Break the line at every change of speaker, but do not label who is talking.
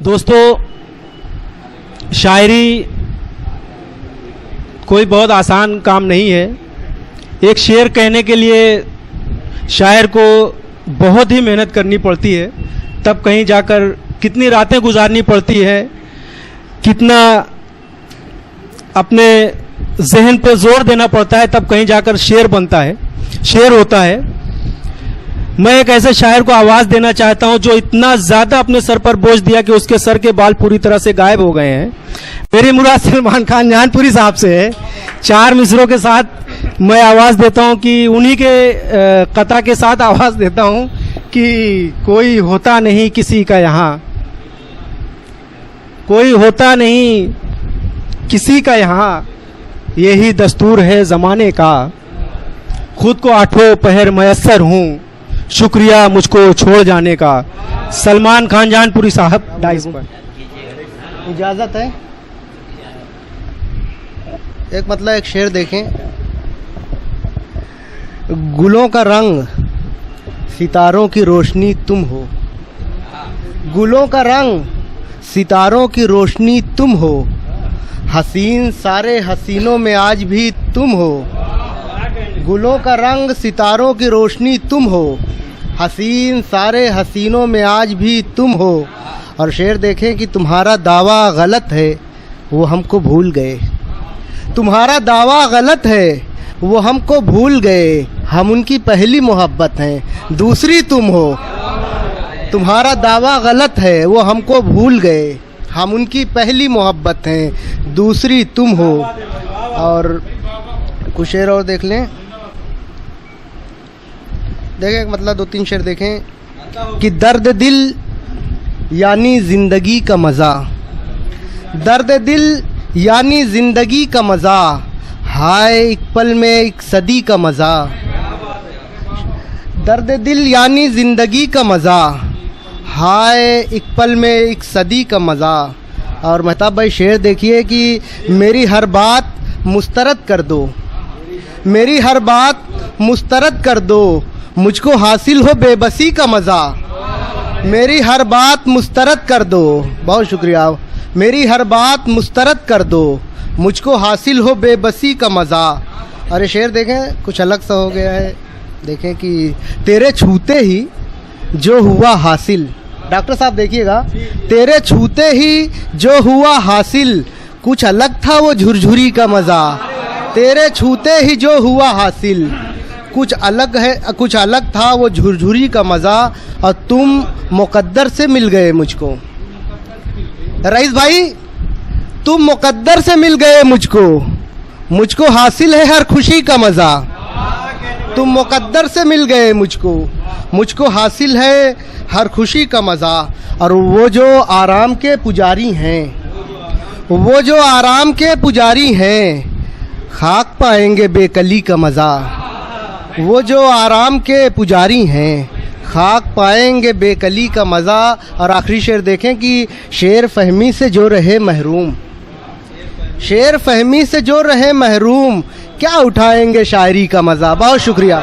दोस्तों, शायरी कोई बहुत आसान काम नहीं है। एक शेर कहने के लिए शायर को बहुत ही मेहनत करनी पड़ती है, तब कहीं जाकर कितनी रातें गुजारनी पड़ती है, कितना अपने जहन पर जोर देना पड़ता है, तब कहीं जाकर शेर बनता है, शेर होता है। मैं एक ऐसे शायर को आवाज़ देना चाहता हूं जो इतना ज़्यादा अपने सर पर बोझ दिया कि उसके सर के बाल पूरी तरह से गायब हो गए हैं। मेरी मुराद सलमान खान जानपुरी साहब से है। 4 मिसरों के साथ मैं आवाज़ देता हूं कि उन्हीं के कता के साथ आवाज़ देता हूं कि कोई होता नहीं किसी का यहाँ, कोई होता नहीं किसी का यहाँ, यही दस्तूर है ज़माने का। खुद को आठों पहर मयस्सर हूँ, शुक्रिया मुझको छोड़ जाने का। सलमान खान जानपुरी साहब डाइस पर।
इजाज़त है? एक शेर देखें। गुलों का रंग सितारों की रोशनी तुम हो, गुलों का रंग सितारों की रोशनी तुम हो, हसीन सारे हसीनों में आज भी तुम हो। गुलों का रंग सितारों की रोशनी तुम हो, हसीन सारे हसीनों में आज भी तुम हो। और शेर देखें कि तुम्हारा दावा गलत है वो हमको भूल गए, तुम्हारा दावा गलत है वो हमको भूल गए, हम उनकी पहली मोहब्बत हैं दूसरी तुम हो। तुम्हारा दावा गलत है वो हमको भूल गए, हम उनकी पहली मोहब्बत हैं दूसरी तुम हो। और कुछ शेर और देख लें। देखें 2-3 शेर देखें कि दर्द दिल यानी ज़िंदगी का मज़ा, दर्द दिल यानी ज़िंदगी का मज़ा, हाय एक पल में एक सदी का मज़ा। दर्द दिल यानी ज़िंदगी का मज़ा, हाय एक पल में एक सदी का मज़ा। और मेहताब भाई शेर देखिए कि मेरी हर बात मुस्तरद कर दो, मेरी हर बात मुस्तरद कर दो, मुझको हासिल हो बेबसी का मज़ा। मेरी हर बात मुस्तरद कर दो, बहुत शुक्रिया। मेरी हर बात मुस्तरद कर दो, मुझको हासिल हो बेबसी का मज़ा। अरे शेर देखें कुछ अलग सा हो गया है। देखें कि तेरे छूते ही जो हुआ हासिल, डॉक्टर साहब देखिएगा, तेरे छूते ही जो हुआ हासिल, कुछ अलग था वो झुरझुरी का मज़ा। तेरे छूते ही जो हुआ हासिल, कुछ अलग है, कुछ अलग था वो झुरझुरी का मज़ा। और तुम मुकद्दर से मिल गए मुझको, रईस भाई तुम मुकद्दर से मिल गए मुझको, मुझको हासिल है हर खुशी का मज़ा। तुम मुकद्दर से मिल गए मुझको, मुझको हासिल है हर खुशी का मज़ा। और वो जो आराम के पुजारी हैं, वो जो आराम के पुजारी हैं, खाक पाएंगे बेकली का मज़ा। वो जो आराम के पुजारी हैं, खाक पाएंगे बेकली का मज़ा। और आखिरी शेर देखें कि शेर फहमी से जो रहे महरूम, शेर फहमी से जो रहे महरूम, क्या उठाएंगे शायरी का मज़ा। बहुत शुक्रिया।